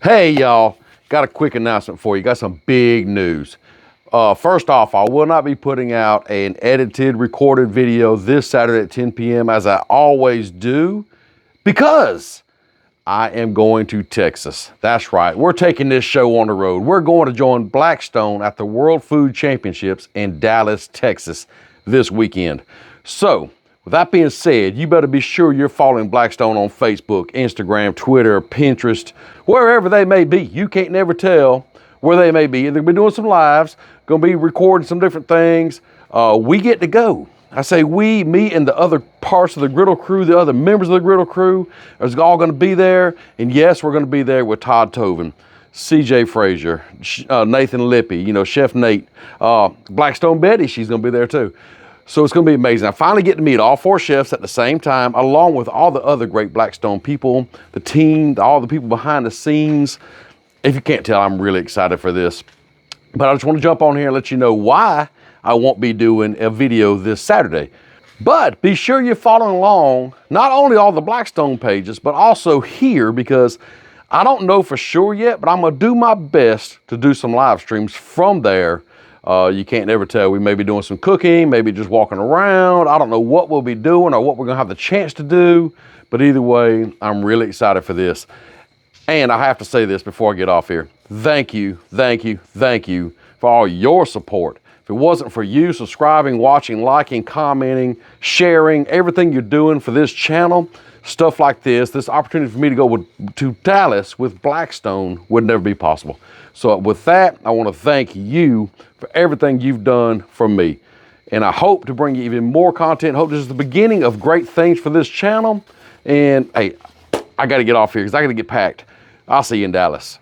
Hey y'all, got a quick announcement for you. Got some big news. First off, I will not be putting out an edited, recorded video this Saturday at 10 p.m. as I always do, because I am going to Texas. That's right, we're taking this show on the road. We're going to join Blackstone at the World Food Championships in Dallas, Texas this weekend. So, with that being said, you better be sure you're following Blackstone on Facebook, Instagram, Twitter, Pinterest, wherever they may be. You can't never tell where they may be. They're going to be doing some lives, going to be recording some different things. We get to go. I say we, me, and the other parts of the Griddle crew, the other members of the Griddle crew, is all going to be there. And yes, we're going to be there with Todd Tovin, CJ Frazier, Nathan Lippy, Chef Nate, Blackstone Betty, she's going to be there too. So it's going to be amazing. I finally get to meet all 4 chefs at the same time, along with all the other great Blackstone people, the team, all the people behind the scenes. If you can't tell, I'm really excited for this. But I just want to jump on here and let you know why I won't be doing a video this Saturday. But be sure you're following along, not only all the Blackstone pages, but also here, because I don't know for sure yet, but I'm going to do my best to do some live streams from there. You can't never tell. We may be doing some cooking, maybe just walking around. I don't know what we'll be doing or what we're going to have the chance to do. But either way, I'm really excited for this. And I have to say this before I get off here. Thank you, thank you, thank you for all your support. If it wasn't for you subscribing, watching, liking, commenting, sharing, everything you're doing for this channel, stuff like this opportunity for me to go to Dallas with Blackstone would never be possible. So with that, I want to thank you for everything you've done for me. And I hope to bring you even more content. Hope this is the beginning of great things for this channel. And hey, I got to get off here because I got to get packed. I'll see you in Dallas.